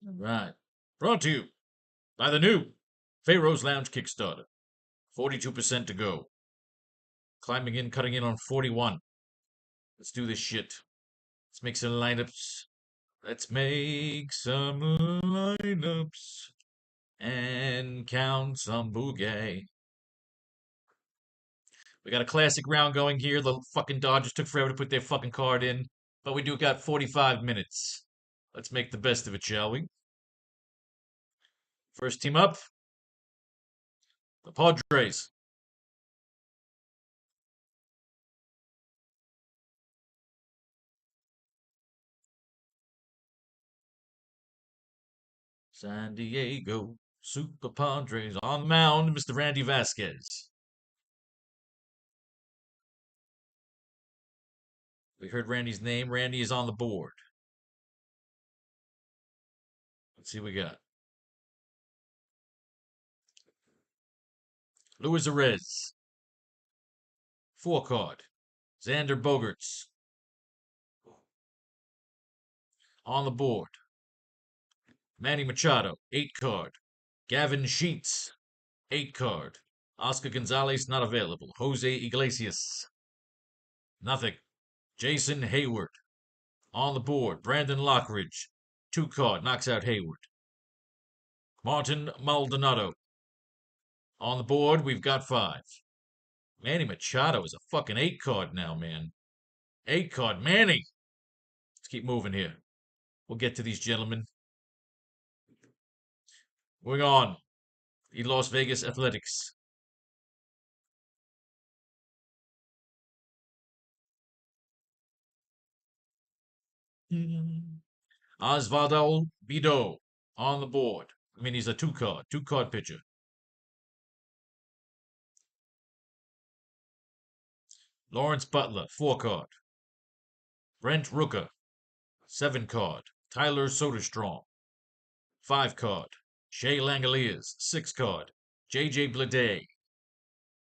All right. Brought to you by the new Faro's Lounge Kickstarter. 42% to go. Climbing in, cutting in on 41. Let's do this shit. Let's make some lineups. Let's make some lineups and count some boogie. We got a classic round going here. The fucking Dodgers took forever to put their fucking card in, but we do got 45 minutes. Let's make the best of it, shall we? First team up, the Padres. San Diego Super Padres on the mound, Mr. Randy Vasquez. We heard Randy's name. Randy is on the board. Let's see what we got. Luis Arez. 4 card. Xander Bogaerts. On the board. Manny Machado. 8 card. Gavin Sheets. 8 card. Oscar Gonzalez not available. Jose Iglesias. Nothing. Jason Hayward. On the board. Brandon Lockridge. 2 card. Knocks out Hayward. Martin Maldonado. On the board, we've got 5. Manny Machado is a fucking 8 card now, man. 8 card. Manny. Let's keep moving here. We'll get to these gentlemen. Moving on. The Las Vegas Athletics. Osvaldo Bido on the board. I mean, he's a 2 card pitcher. Lawrence Butler, 4 card. Brent Rooker, 7 card. Tyler Soderstrom, 5 card. Shea Langoliers, 6 card. JJ Bleday,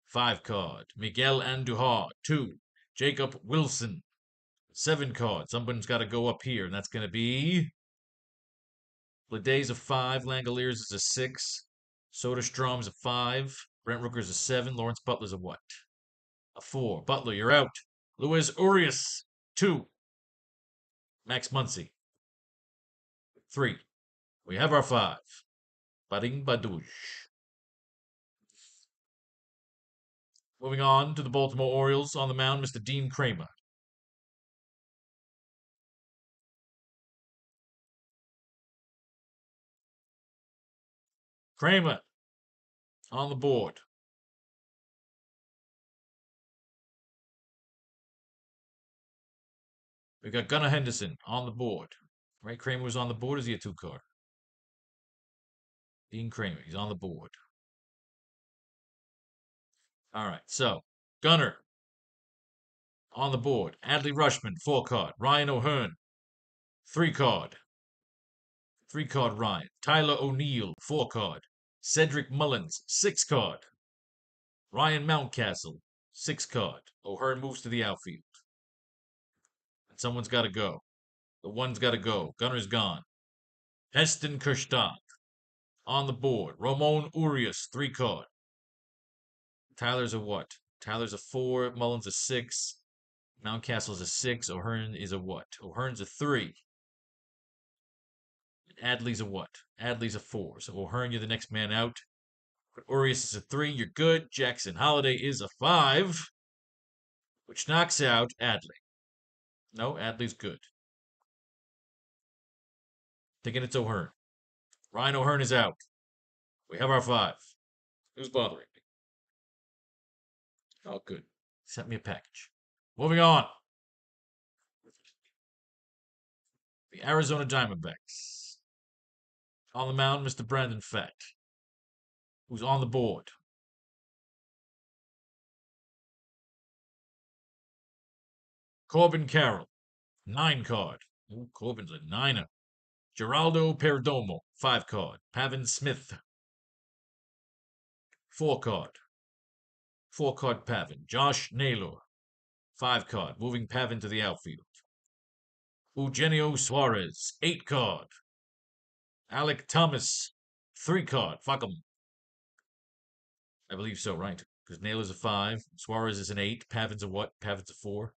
5 card. Miguel Andujar, 2. Jacob Wilson, 7 card. Someone's got to go up here, and that's going to be Bleday's a 5. Langoliers is a 6. Soderstrom's a 5. Brent Rooker's a 7. Lawrence Butler's a what? A 4. Butler, you're out. Luis Urias, 2. Max Muncy, 3. We have our 5. Bading Badouche. Moving on to the Baltimore Orioles. On the mound, Mr. Dean Kramer. Kramer on the board. We've got Gunnar Henderson on the board. Right, Kramer was on the board. Is he a 2 card? Dean Kramer, he's on the board. All right, so Gunnar on the board. Adley Rushman, 4 card. Ryan O'Hearn, 3 card. 3 card Ryan. Tyler O'Neill, 4 card. Cedric Mullins, 6 card. Ryan Mountcastle, 6 card. O'Hearn moves to the outfield. And someone's got to go. The one's got to go. Gunner's gone. Heston Kjerstad on the board. Ramon Urias, 3 card. Tyler's a what? Tyler's a 4. Mullins a 6. Mountcastle's a 6. O'Hearn is a what? O'Hearn's a 3. Adley's a what? Adley's a 4. So O'Hearn, you're the next man out. But Urias is a 3. You're good. Jackson Holiday is a 5, which knocks out Adley. No, Adley's good. Thinking it's O'Hearn. Ryan O'Hearn is out. We have our 5. Who's bothering me? Oh, good. Sent me a package. Moving on. The Arizona Diamondbacks. On the mound, Mr. Brandon Fett, who's on the board. Corbin Carroll, 9 card. Ooh, Corbin's a 9er. Geraldo Perdomo, 5 card. Pavin Smith, 4 card. 4 card Pavin. Josh Naylor, 5 card. Moving Pavin to the outfield. Eugenio Suarez, 8 card. Alec Thomas, 3 card. Fuck him. I believe so, right? Because Naylor's a 5, Suarez is an 8, Pavin's a what? Pavin's a 4.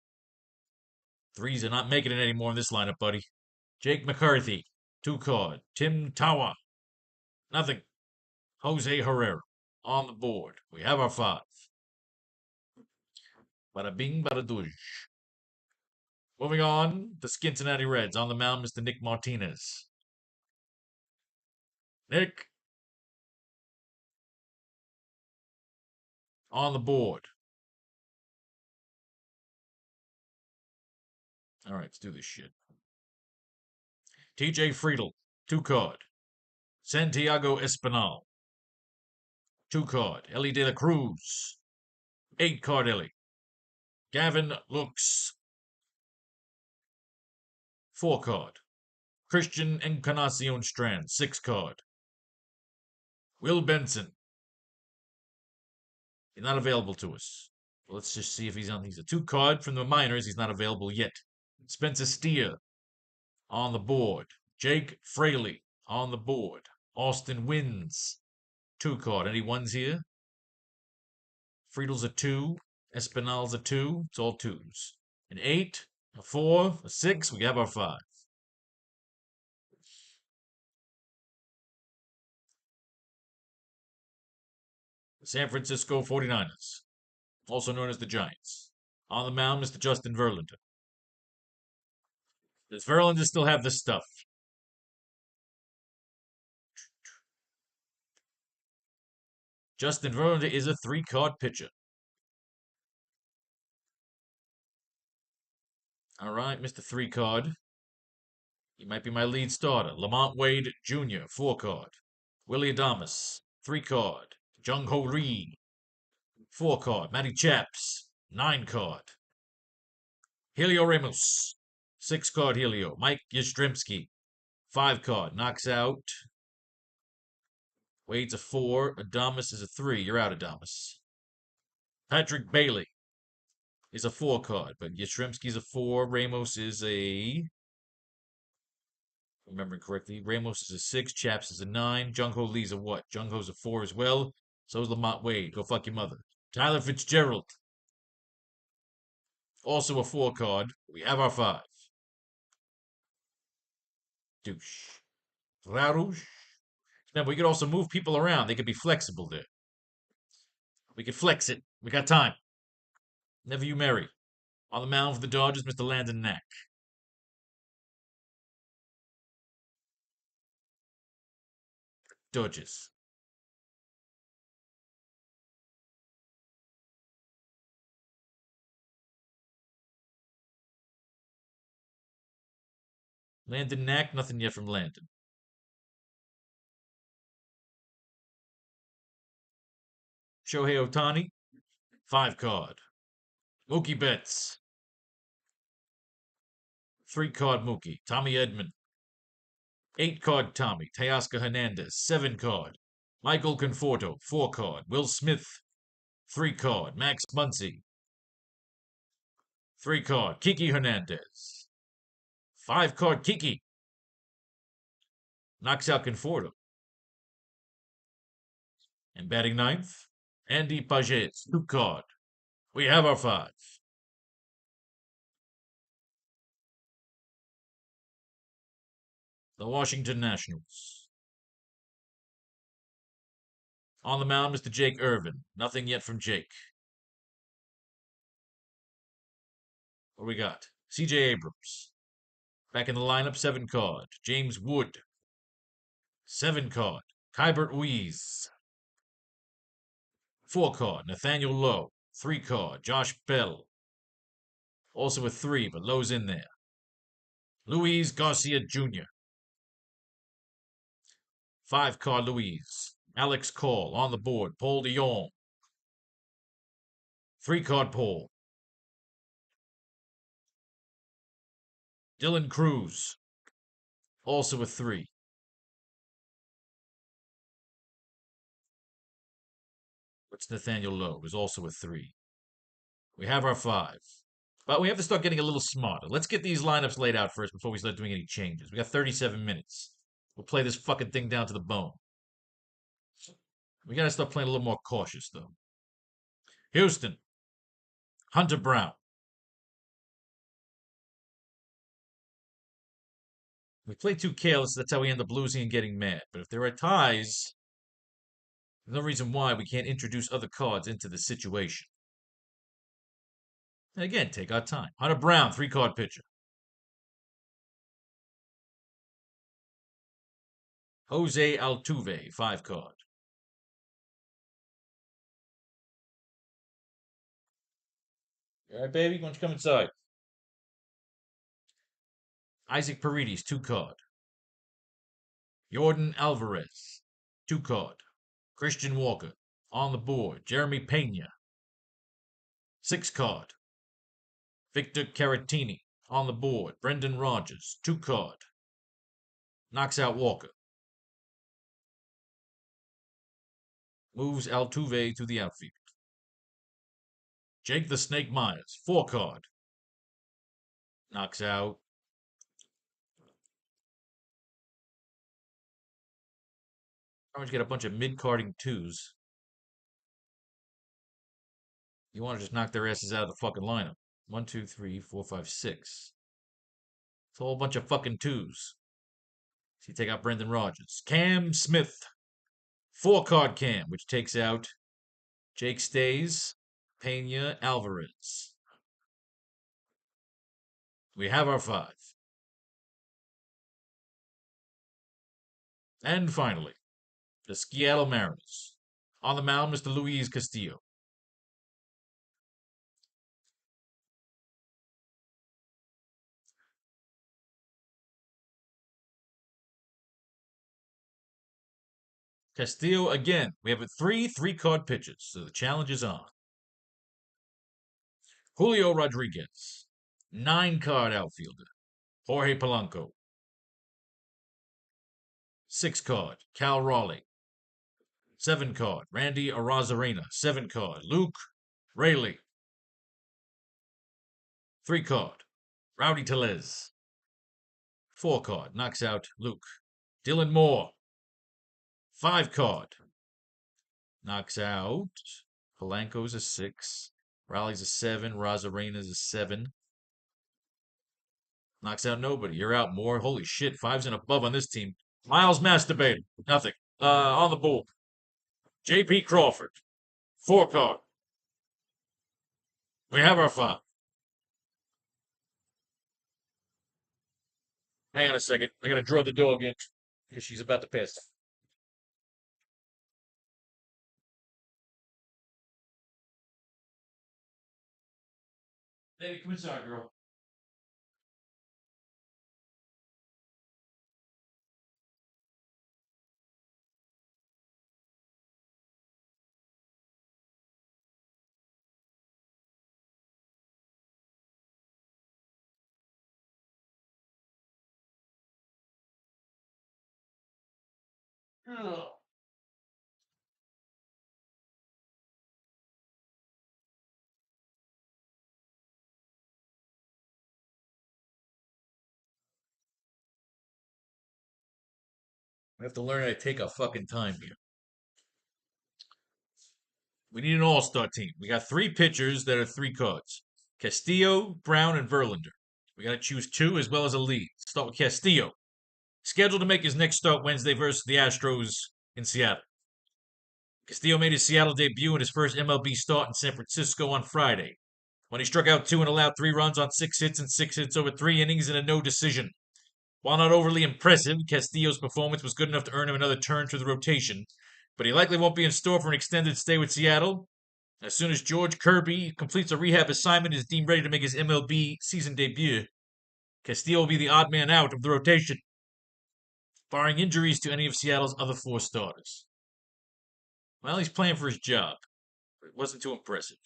Threes are not making it anymore in this lineup, buddy. Jake McCarthy, 2 card. Tim Tawa, nothing. Jose Herrera, on the board. We have our 5. Bada bing, bada douche. Moving on, the Cincinnati Reds. On the mound, Mr. Nick Martinez. Nick, on the board. All right, let's do this shit. TJ Friedl, 2 card. Santiago Espinal, 2 card. Ellie De La Cruz, 8 card Ellie. Gavin Lux, 4 card. Christian Encarnacion Strand, 6 card. Will Benson, he's not available to us. Let's just see if he's on. He's a 2 card from the minors. He's not available yet. Spencer Steer, on the board. Jake Fraley, on the board. Austin Wins, 2 card. Any ones here? Friedel's a 2. Espinal's a 2. It's all 2s. An 8, a 4, a 6. We have our 5. The San Francisco 49ers, also known as the Giants. On the mound, Mr. Justin Verlander. Does Verlander still have this stuff? Justin Verlander is a 3-card pitcher. All right, Mr. 3-card. He might be my lead starter. Lamont Wade Jr., 4-card. Willie Adames, 3-card. Jung Ho Lee, 4-card. Matty Chaps, 9-card. Helio Ramos, 6-card Helio. Mike Yastrzemski, 5-card. Knocks out. Wade's a 4. Adames is a 3. You're out, Adames. Patrick Bailey is a 4-card, but Yastrzemski's a 4. Ramos is a, remembering correctly, Ramos is a 6. Chaps is a 9. Jung Ho Lee's a what? Jung Ho's a 4 as well. So is Lamont Wade. Go fuck your mother. Tyler Fitzgerald, also a 4-card. We have our 5. Douche. Rarouche. Remember, we could also move people around. They could be flexible there. We could flex it. We got time. Never you marry. On the mound for the Dodgers, Mr. Landon Knack. Dodgers. Landon Knack, nothing yet from Landon. Shohei Otani, 5-card. Mookie Betts, 3-card Mookie. Tommy Edman, 8-card Tommy. Teoscar Hernandez, 7-card. Michael Conforto, 4-card. Will Smith, 3-card. Max Muncy, 3-card. Kiki Hernandez, 5-card Kiki. Knocks out Conforto. And batting ninth, Andy Pages, 2-card. We have our 5. The Washington Nationals. On the mound, Mr. Jake Irvin. Nothing yet from Jake. What we got? C.J. Abrams. Back in the lineup, 7-card. James Wood, 7-card. Kybert Ruiz, 4-card. Nathaniel Lowe, 3-card. Josh Bell, also a 3, but Lowe's in there. Luis Garcia Jr., 5-card Luis. Alex Call on the board. Paul DeYoung, 3-card Paul. Dylan Cruz, also a 3. What's Nathaniel Lowe? Is also a 3. We have our 5. But we have to start getting a little smarter. Let's get these lineups laid out first before we start doing any changes. We got 37 minutes. We'll play this fucking thing down to the bone. We gotta start playing a little more cautious, though. Houston, Hunter Brown. We play too careless, that's how we end up losing and getting mad. But if there are ties, there's no reason why we can't introduce other cards into the situation. And again, take our time. Hunter Brown, 3-card pitcher. Jose Altuve, 5-card. All right, baby, why don't you come inside? Isaac Paredes, 2-card. Jordan Alvarez, 2-card. Christian Walker, on the board. Jeremy Pena, 6-card. Victor Caratini, on the board. Brendan Rodgers, 2-card. Knocks out Walker. Moves Altuve to the outfield. Jake the Snake Myers, 4-card. Knocks out. How much get a bunch of mid-carding 2s? You want to just knock their asses out of the fucking lineup. 1, 2, 3, 4, 5, 6. It's a whole bunch of fucking 2s. So you take out Brendan Rodgers. Cam Smith, 4-card Cam, which takes out Jake Stays, Pena, Alvarez. We have our 5. And finally, the Seattle Mariners. On the mound, Mr. Luis Castillo. Castillo again. We have 3-card pitches, so the challenge is on. Julio Rodriguez, 9-card outfielder. Jorge Polanco. 6-card, Cal Raleigh. 7-card, Randy Arozarena. 7-card, Luke Rayleigh. 3-card, Rowdy Tellez. 4-card, knocks out Luke. Dylan Moore. 5-card, knocks out Polanco's a 6. Raleigh's a 7. Rosarena's a 7. Knocks out nobody. You're out, Moore. Holy shit, 5s and above on this team. Miles Masturbator. Nothing. On the board. J.P. Crawford. 4-card. We have our 5. Hang on a second. I gotta draw the dog in because she's about to pass. Baby, come inside, girl. Ugh. We have to learn how to take our fucking time here. We need an all-star team. We got 3 pitchers that are 3 cards. Castillo, Brown, and Verlander. We got to choose 2 as well as a lead. Start with Castillo. Scheduled to make his next start Wednesday versus the Astros in Seattle. Castillo made his Seattle debut in his first MLB start in San Francisco on Friday, when he struck out 2 and allowed 3 runs on 6 hits and 6 hits over 3 innings in a no decision. While not overly impressive, Castillo's performance was good enough to earn him another turn to the rotation, but he likely won't be in store for an extended stay with Seattle. As soon as George Kirby completes a rehab assignment and is deemed ready to make his MLB season debut, Castillo will be the odd man out of the rotation, barring injuries to any of Seattle's other 4 starters. Well, he's playing for his job, but it wasn't too impressive.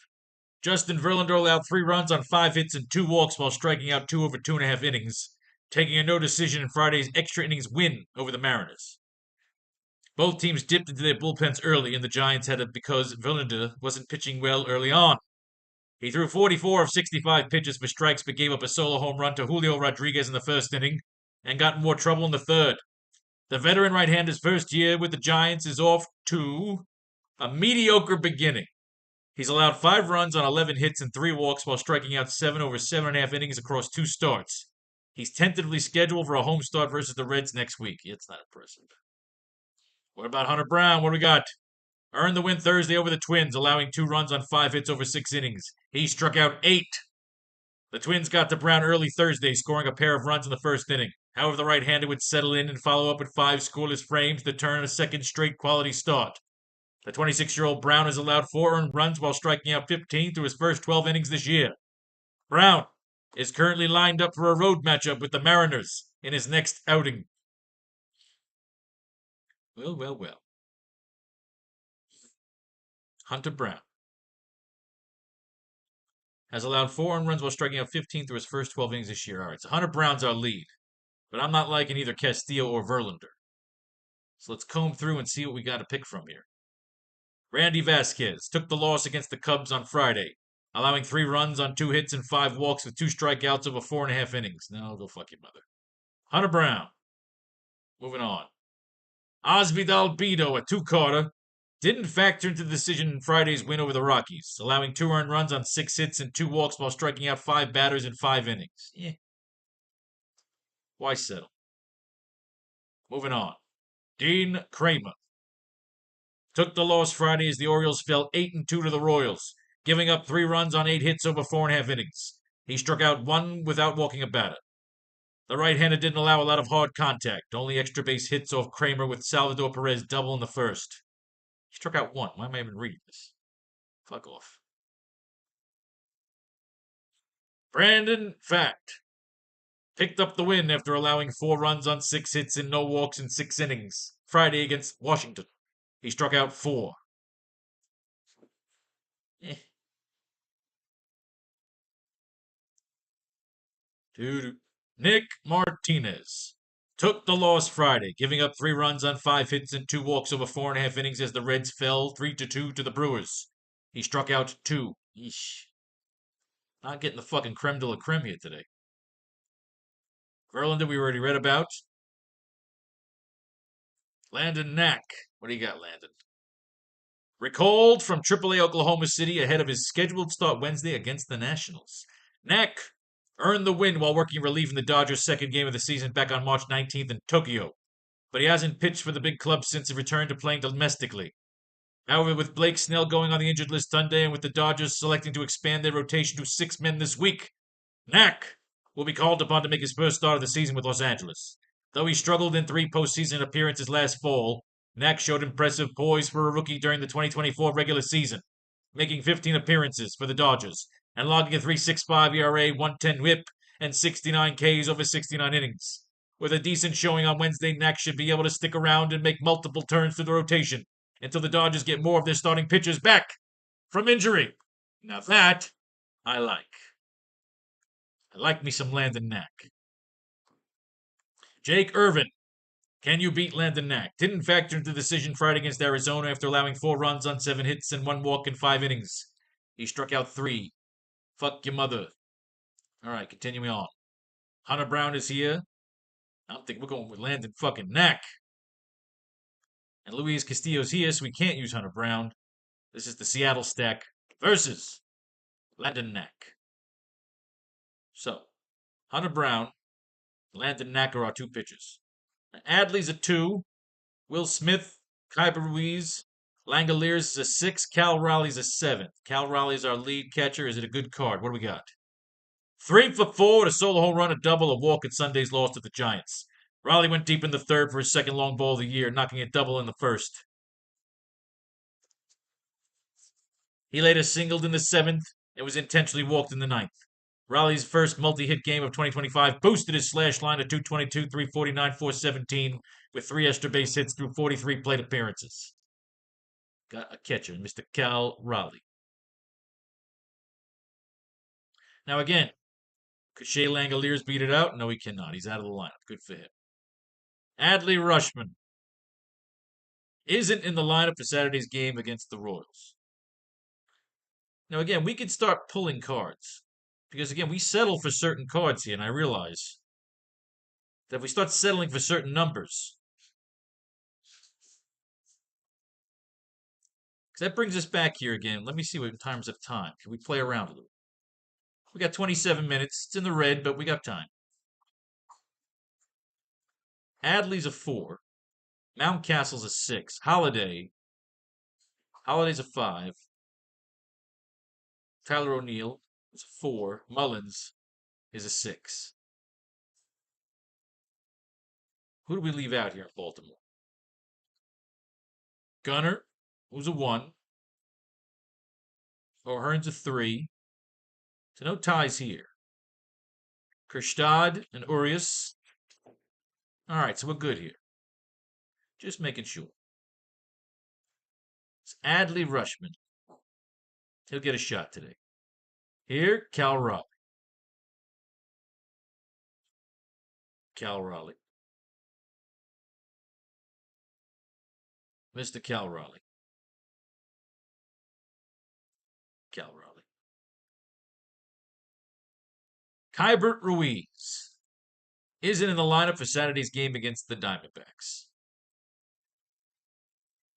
Justin Verlander allowed 3 runs on 5 hits and 2 walks while striking out 2 over 2.5 innings, taking a no decision in Friday's extra innings win over the Mariners. Both teams dipped into their bullpens early, and the Giants had it because Verlander wasn't pitching well early on. He threw 44 of 65 pitches for strikes but gave up a solo home run to Julio Rodriguez in the first inning and got in more trouble in the third. The veteran right-hander's first year with the Giants is off to a mediocre beginning. He's allowed 5 runs on 11 hits and 3 walks while striking out 7 over 7.5 innings across 2 starts. He's tentatively scheduled for a home start versus the Reds next week. It's not impressive. What about Hunter Brown? What do we got? Earned the win Thursday over the Twins, allowing 2 runs on 5 hits over 6 innings. He struck out 8. The Twins got to Brown early Thursday, scoring a pair of runs in the first inning. However, the right-hander would settle in and follow up with 5 scoreless frames to turn a second straight quality start. The 26-year-old Brown has allowed 4 earned runs while striking out 15 through his first 12 innings this year. Brown is currently lined up for a road matchup with the Mariners in his next outing. Well. Hunter Brown has allowed 4 earned runs while striking out 15 through his first 12 innings this year. All right, so Hunter Brown's our lead. But I'm not liking either Castillo or Verlander. So let's comb through and see what we got to pick from here. Randy Vasquez took the loss against the Cubs on Friday, allowing 3 runs on 2 hits and 5 walks with 2 strikeouts over 4.5 innings. No, go fuck your mother. Hunter Brown. Moving on. Osvidal Bido, a 2-carter, didn't factor into the decision in Friday's win over the Rockies, allowing 2 earned runs on 6 hits and 2 walks while striking out 5 batters in 5 innings. Why settle? Moving on. Dean Kramer took the loss Friday as the Orioles fell 8-2 to the Royals, giving up 3 runs on 8 hits over 4.5 innings. He struck out 1 without walking a batter. The right-hander didn't allow a lot of hard contact, only extra base hits off Kramer with Salvador Perez double in the first. He struck out 1. Why am I even reading this? Fuck off. Brandon Fact picked up the win after allowing 4 runs on 6 hits and no walks in 6 innings Friday against Washington. He struck out 4. Nick Martinez took the loss Friday, giving up 3 runs on 5 hits and 2 walks over 4.5 innings as the Reds fell 3-2 to the Brewers. He struck out 2. Eesh. Not getting the fucking creme de la creme here today. Verlander, we already read about. Landon Knack. What do you got, Landon? Recalled from AAA Oklahoma City ahead of his scheduled start Wednesday against the Nationals. Knack earned the win while working relief in the Dodgers' second game of the season back on March 19th in Tokyo, but he hasn't pitched for the big club since he returned to playing domestically. However, with Blake Snell going on the injured list Sunday and with the Dodgers selecting to expand their rotation to 6 men this week, Knack will be called upon to make his first start of the season with Los Angeles. Though he struggled in 3 postseason appearances last fall, Knack showed impressive poise for a rookie during the 2024 regular season, making 15 appearances for the Dodgers and logging a 3.65 ERA, 110 WHIP, and 69 Ks over 69 innings. With a decent showing on Wednesday, Knack should be able to stick around and make multiple turns through the rotation until the Dodgers get more of their starting pitchers back from injury. Now that I like. I like me some Landon Knack. Jake Irvin. Can you beat Landon Knack? Didn't factor into the decision Friday against Arizona after allowing 4 runs on 7 hits and 1 walk in 5 innings. He struck out 3. Fuck your mother. All right, continuing on. Hunter Brown is here. I don't think we're going with Landon fucking Knack. And Luis Castillo's here, so we can't use Hunter Brown. This is the Seattle stack versus Landon Knack. So, Hunter Brown, Landon Knack are our 2 pitchers. Adley's a 2. Will Smith, Kuiper Ruiz, Langoliers is a 6. Cal Raleigh's a 7. Cal Raleigh's our lead catcher. Is it a good card? What do we got? 3 for 4 with a solo home run, a double, a walk at Sunday's loss to the Giants. Raleigh went deep in the 3rd for his 2nd long ball of the year, knocking a double in the 1st. He later singled in the 7th and was intentionally walked in the 9th. Raleigh's first multi-hit game of 2025 boosted his slash line to 222, 349, 417 with 3 extra base hits through 43 plate appearances. Got a catcher, Mr. Cal Raleigh. Now again, could Shea Langoliers beat it out? No, he cannot. He's out of the lineup. Good for him. Adley Rutschman isn't in the lineup for Saturday's game against the Royals. Now again, we could start pulling cards. Because again, we settle for certain cards here, and I realize that if we start settling for certain numbers, So that brings us back here again. Let me see what in terms of time. Can we play around a little? We got 27 minutes. It's in the red, but we got time. Adley's a 4. Mountcastle's a 6. Holiday's a 5. Tyler O'Neill is a 4. Mullins is a 6. Who do we leave out here in Baltimore? Gunner, who's a 1. O'Hearn's a 3. So no ties here. Kerstad and Urias. All right, so we're good here. Just making sure. It's Adley Rushman. He'll get a shot today. Here, Cal Raleigh. Cal Raleigh. Mr. Cal Raleigh. Cal Raleigh. Kybert Ruiz isn't in the lineup for Saturday's game against the Diamondbacks.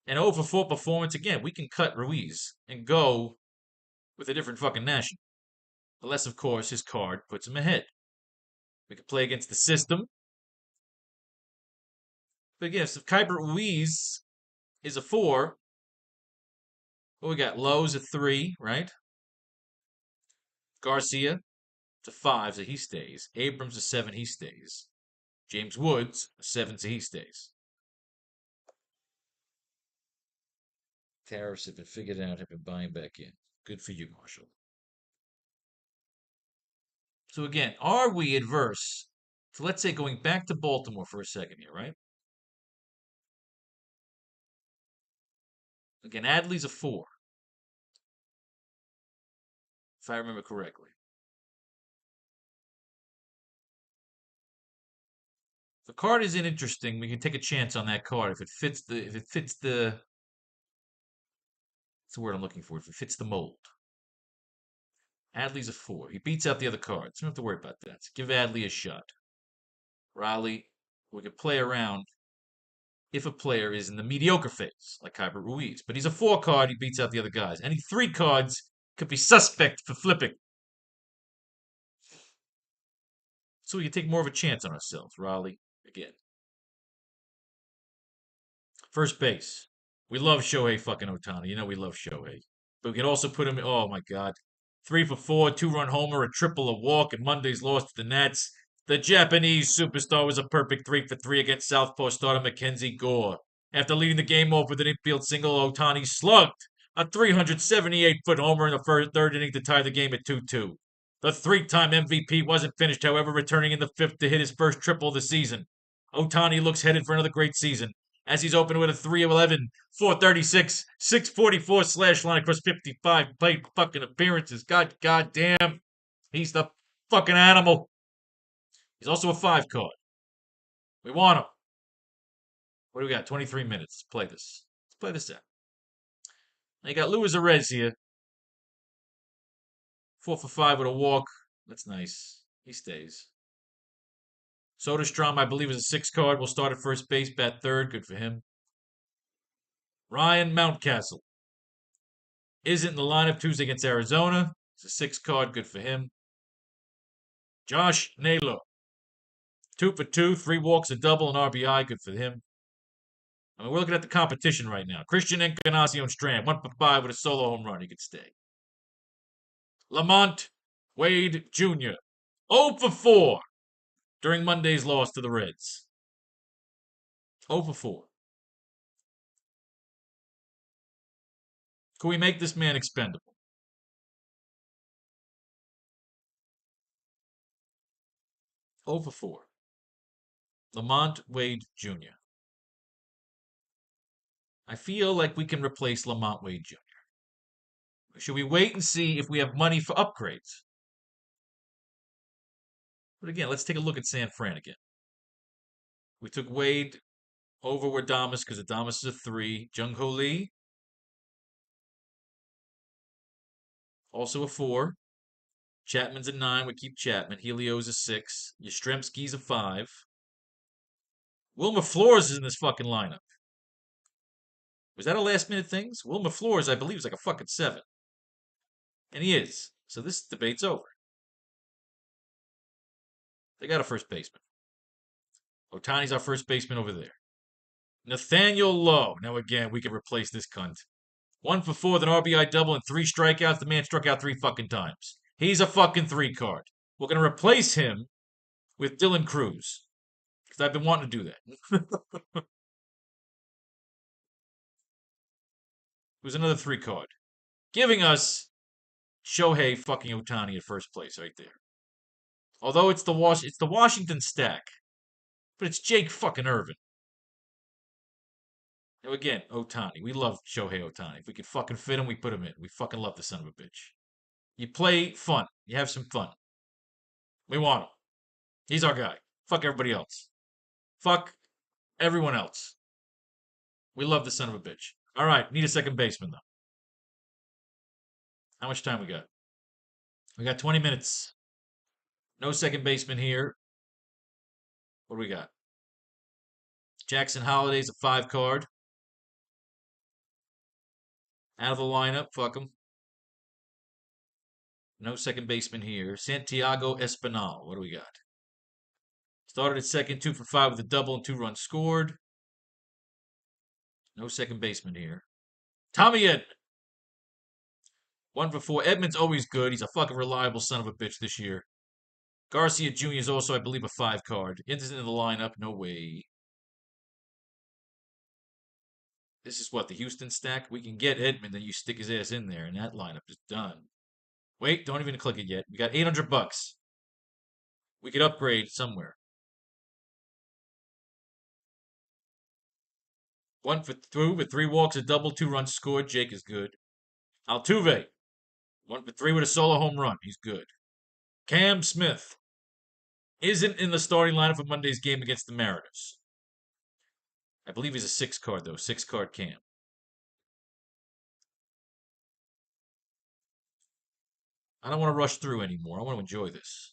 An 0 for 4 performance. Again, we can cut Ruiz and go with a different fucking national. Unless, of course, his card puts him ahead. We could play against the system. But again, if Kybert Ruiz is a 4, what we got? Lowe's a 3, right? Garcia, it's a 5, so he stays. Abrams a 7, he stays. James Woods, a 7, so he stays. Tariffs have been figured out, have been buying back in. Good for you, Marshall. So again, are we adverse? So let's say going back to Baltimore for a second here, right? Again, Adley's a 4. If I remember correctly. The card isn't interesting. We can take a chance on that card if it fits the what's the word I'm looking for? If it fits the mold. Adley's a 4. He beats out the other cards. We don't have to worry about that. So give Adley a shot. Raleigh, we could play around if a player is in the mediocre phase, like Kybert Ruiz. But he's a 4 card, he beats out the other guys. Any 3 cards could be suspect for flipping. So we can take more of a chance on ourselves. Raleigh, again. First base. We love Shohei fucking Ohtani. You know we love Shohei. But we can also put him, oh my God. 3 for 4, 2-run homer, a triple, a walk, and Monday's loss to the Nats. The Japanese superstar was a perfect 3 for 3 against Southpaw starter Mackenzie Gore. After leading the game off with an infield single, Ohtani slugged a 378-foot homer in the third inning to tie the game at 2-2. The 3-time MVP wasn't finished, however, returning in the 5th to hit his first triple of the season. Ohtani looks headed for another great season, as he's opened with a 3-11, 436, 644 slash line across 55 plate fucking appearances. God damn, he's the fucking animal. He's also a 5 card. We want him. What do we got? 23 minutes. Let's play this. Let's play this out. Now you got Luis Arez here. 4 for 5 with a walk. That's nice. He stays. Soderstrom, I believe, is a 6 card. Will start at first base, bat third. Good for him. Ryan Mountcastle isn't in the lineup Tuesday against Arizona. It's a 6 card. Good for him. Josh Naylor. 2 for 2, 3 walks, a double, and RBI. Good for him. I mean, we're looking at the competition right now. Christian Encarnacion Strand, 1 for 5 with a solo home run. He could stay. Lamont Wade Jr., 0 for 4 during Monday's loss to the Reds. 0 for 4. Can we make this man expendable? For 4. Lamont Wade Jr. I feel like we can replace Lamont Wade Jr. Should we wait and see if we have money for upgrades? But again, let's take a look at San Fran again. We took Wade over Adames because Adames is a 3. Jung Ho Lee, also a 4. Chapman's a 9. We keep Chapman. Helio's a 6. Yastrzemski's a 5. Wilmer Flores is in this fucking lineup. Was that a last minute thing? Wilmer Flores, I believe, is like a fucking 7. And he is. So this debate's over. They got a first baseman. Otani's our first baseman over there. Nathaniel Lowe. Now again, we can replace this cunt. 1 for 4 with an RBI double and 3 strikeouts. The man struck out 3 fucking times. He's a fucking 3 card. We're gonna replace him with Dylan Cruz. Because I've been wanting to do that. Who's another 3 card. Giving us Shohei fucking Otani at first place right there. Although it's the Washington stack. But it's Jake fucking Irvin. Now again, Otani. We love Shohei Otani. If we could fucking fit him, we put him in. We fucking love the son of a bitch. You play fun. You have some fun. We want him. He's our guy. Fuck everybody else. Fuck everyone else. We love the son of a bitch. All right, need a second baseman though. How much time we got? We got 20 minutes. No second baseman here. What do we got? Jackson Holliday's a 5 card. Out of the lineup. Fuck him. No second baseman here. Santiago Espinal. What do we got? Started at second, 2 for 5 with a double and 2 runs scored. No second baseman here. Tommy Edman. 1 for 4. Edman's always good. He's a fucking reliable son of a bitch this year. Garcia Jr. is also, I believe, a 5 card. Into the lineup. No way. This is what, the Houston stack? We can get Edman, then you stick his ass in there, and that lineup is done. Wait, don't even click it yet. We got $800. We could upgrade somewhere. 1 for 2 with 3 walks, a double, 2 runs scored. Jake is good. Altuve. 1 for 3 with a solo home run. He's good. Cam Smith. Isn't in the starting lineup for Monday's game against the Mariners. I believe he's a 6 card, though. 6 card Cam. I don't want to rush through anymore. I want to enjoy this.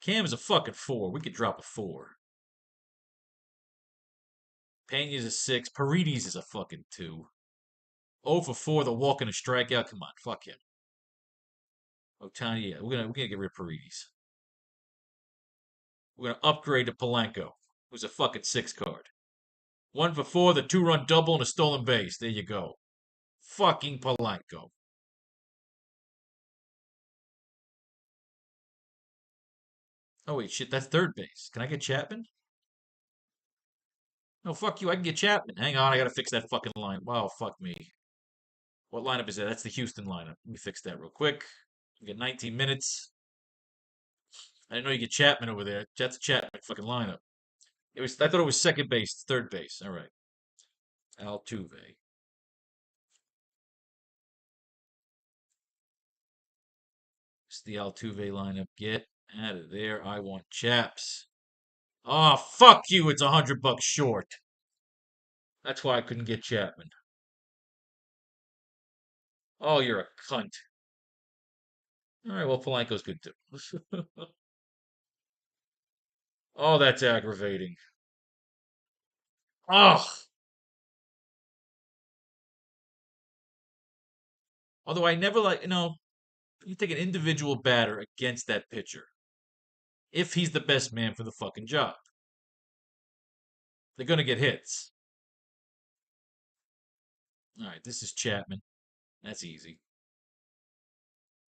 Cam is a fucking 4. We could drop a 4. Pena's a 6. Paredes is a fucking 2. 0 for 4, the walk and a strikeout. Come on, fuck him. Otani, yeah, we're gonna get rid of Paredes. We're gonna upgrade to Polanco, who's a fucking 6 card. 1 for 4, the 2-run double and a stolen base. There you go. Fucking Polanco. Oh wait, shit, that's third base. Can I get Chapman? No, fuck you. I can get Chapman. Hang on, I gotta fix that fucking line. Wow, fuck me. What lineup is that? That's the Houston lineup. Let me fix that real quick. We get 19 minutes. I didn't know you get Chapman over there. That's a Chapman fucking lineup. I thought it was second base, third base. All right. Altuve. It's the Altuve lineup. Get out of there. I want Chaps. Oh, fuck you. It's $100 short. That's why I couldn't get Chapman. Oh, you're a cunt. All right, well, Polanco's good too. Oh, that's aggravating. Oh. Although I never you take an individual batter against that pitcher. If he's the best man for the fucking job. They're going to get hits. All right, this is Chapman. That's easy.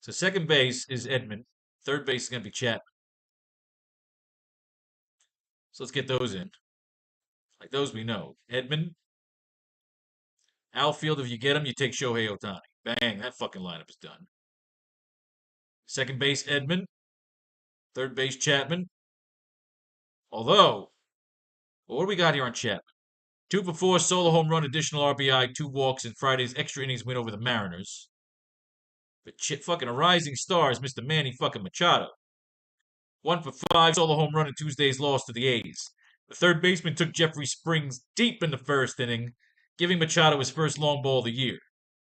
So second base is Edman. Third base is going to be Chapman. So let's get those in. Like those we know. Edman. Outfield, if you get him, you take Shohei Otani. Bang, that fucking lineup is done. Second base, Edman. Third base, Chapman. Although, well, what do we got here on Chapman? 2 for 4, solo home run, additional RBI, 2 walks in Friday's extra innings win over the Mariners. But fucking a rising star is Mr. Manny fucking Machado. 1 for 5, solo home run in Tuesday's loss to the A's. The third baseman took Jeffrey Springs deep in the first inning, giving Machado his first long ball of the year.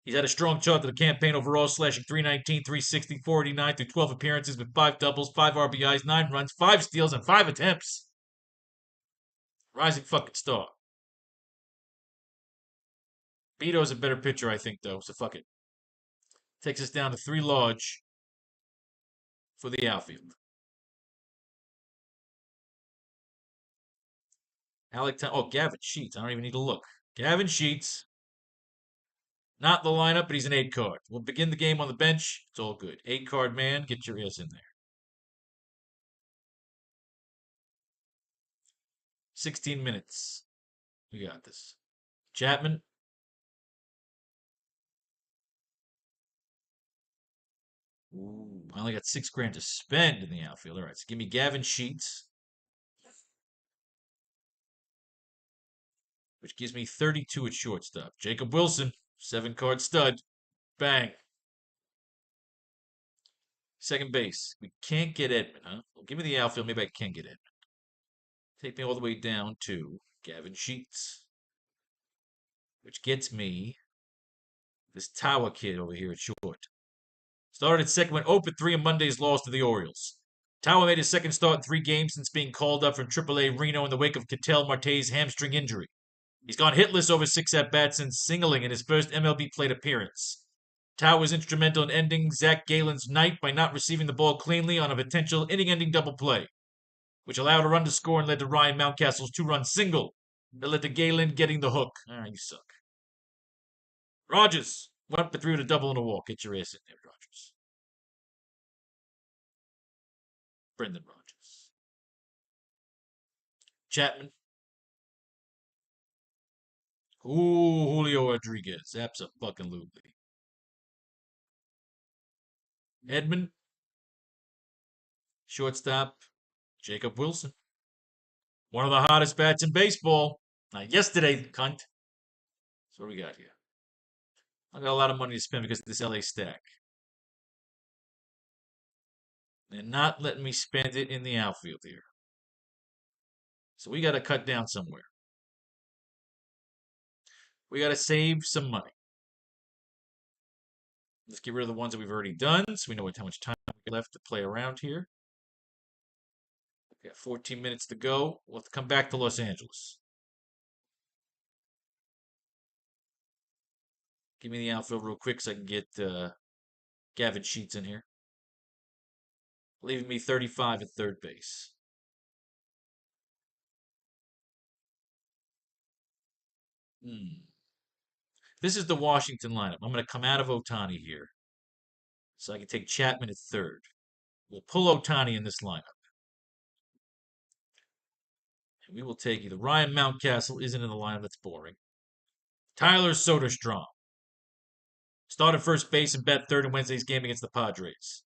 He's had a strong start to the campaign overall, slashing 319, 360, 489 through 12 appearances with 5 doubles, 5 RBIs, 9 runs, 5 steals, and 5 attempts. Rising fucking star. Beto's a better pitcher, I think, though, so fuck it. Takes us down to 3 large for the outfield. Gavin Sheets. I don't even need to look. Gavin Sheets. Not the lineup, but he's an 8 card. We'll begin the game on the bench. It's all good. 8 card man, get your ass in there. 16 minutes. We got this. Chapman. Ooh, I only got $6,000 to spend in the outfield. All right, so give me Gavin Sheets, which gives me 32 at shortstop. Jacob Wilson, 7 card stud. Bang. Second base. We can't get Edman, huh? Well, give me the outfield. Maybe I can get Edman. Take me all the way down to Gavin Sheets, which gets me this Tawa kid over here at short. Started at second, went 0-3 in Monday's loss to the Orioles. Tawa made his second start in 3 games since being called up from AAA Reno in the wake of Ketel Marte's hamstring injury. He's gone hitless over 6 at-bats since singling in his first MLB plate appearance. Tawa was instrumental in ending Zach Galen's night by not receiving the ball cleanly on a potential inning-ending double play, which allowed a run to score and led to Ryan Mountcastle's 2-run single that led to Galen getting the hook. You suck. Rogers went for 3 with a double and a walk. Get your ass in there, Rogers. Brendan Rogers. Chapman. Ooh, Julio Rodriguez. Abso-fucking-lutely. Edman. Shortstop. Jacob Wilson. One of the hottest bats in baseball. Not yesterday, cunt. So what do we got here? I got a lot of money to spend because of this LA stack. They're not letting me spend it in the outfield here. So we got to cut down somewhere. We got to save some money. Let's get rid of the ones that we've already done so we know how much time we left to play around here. We got 14 minutes to go. We'll have to come back to Los Angeles. Give me the outfield real quick so I can get Gavin Sheets in here. Leaving me 35 at third base. This is the Washington lineup. I'm going to come out of Ohtani here so I can take Chapman at third. We'll pull Ohtani in this lineup. And we will take either Ryan Mountcastle isn't in the lineup. That's boring. Tyler Soderstrom. Started first base and bat third in Wednesday's game against the Padres.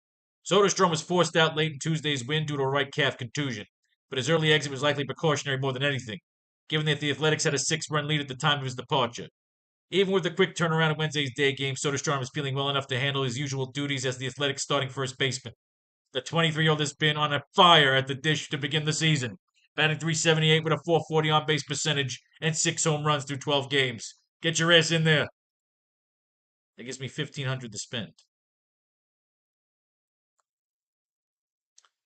Soderstrom was forced out late in Tuesday's win due to a right calf contusion, but his early exit was likely precautionary more than anything, given that the Athletics had a 6-run lead at the time of his departure. Even with the quick turnaround in Wednesday's day game, Soderstrom is feeling well enough to handle his usual duties as the Athletics' starting first baseman. The 23-year-old has been on a fire at the dish to begin the season, batting .378 with a .440 on-base percentage and 6 home runs through 12 games. Get your ass in there. That gives me $1,500 to spend.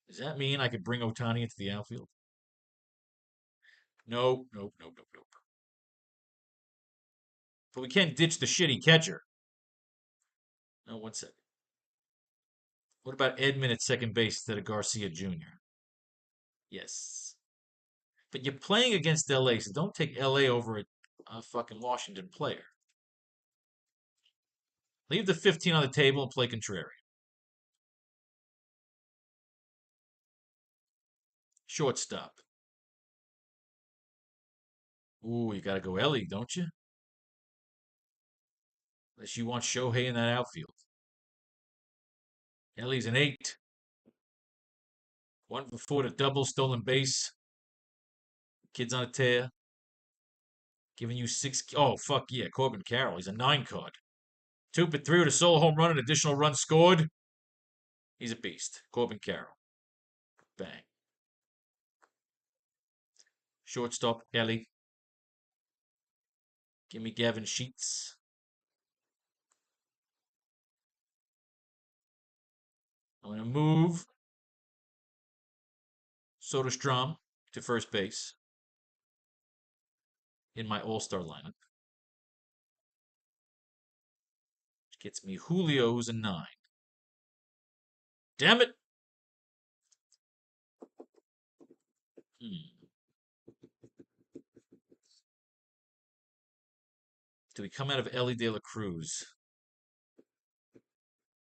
Does that mean I could bring Ohtani into the outfield? Nope. But we can't ditch the shitty catcher. No, 1 second. What about Edman at second base instead of Garcia Jr.? Yes. But you're playing against LA, so don't take LA over a fucking Washington player. Leave the 15 on the table and play contrarian. Shortstop. Ooh, you gotta go Ellie, don't you? Unless you want Shohei in that outfield. Ellie's an 8. 1 for 4 to double, stolen base. Kid's on a tear. Giving you 6. Oh, fuck yeah, Corbin Carroll. He's a 9 card. 2 for 3 with a solo home run and additional runs scored. He's a beast. Corbin Carroll. Bang. Shortstop, Ellie. Give me Gavin Sheets. I'm going to move Soderstrom to first base in my all-star lineup. Gets me Julio, who's a 9. Damn it! Do we come out of Ellie De La Cruz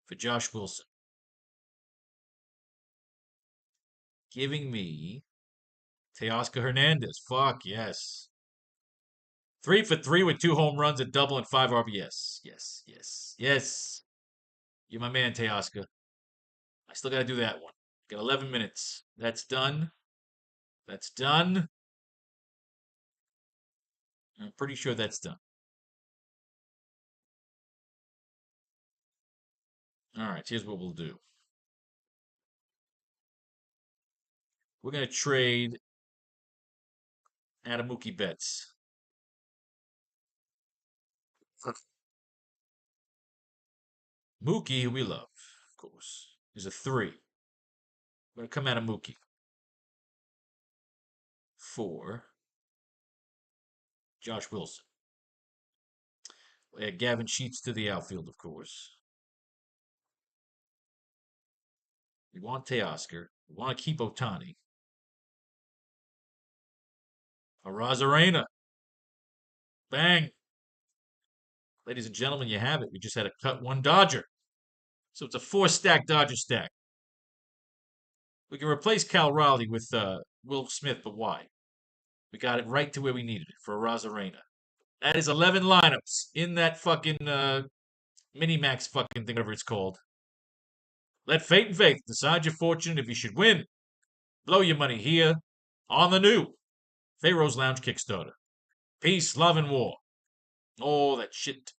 for Josh Wilson? Giving me Teoscar Hernandez. Fuck yes. 3 for 3 with 2 home runs, a double, and 5 RBS. Yes, yes, yes. You're my man, Teoscar. I still got to do that one. Got 11 minutes. That's done. That's done. I'm pretty sure that's done. All right, here's what we'll do. We're going to trade Adam Mookie Betts. Mookie, who we love, of course, is a 3. We're going to come out of Mookie. 4. Josh Wilson. We'll add Gavin Sheets to the outfield, of course. We want Teoscar. We want to keep Ohtani. Arozarena. Bang. Ladies and gentlemen, you have it. We just had to cut 1 Dodger. So it's a 4-stack Dodger stack. We can replace Cal Raleigh with Will Smith, but why? We got it right to where we needed it for Arozarena. That is 11 lineups in that fucking Minimax fucking thing, whatever it's called. Let fate and faith decide your fortune if you should win. Blow your money here on the new Faro's Lounge Kickstarter. Peace, love, and war. All that shit.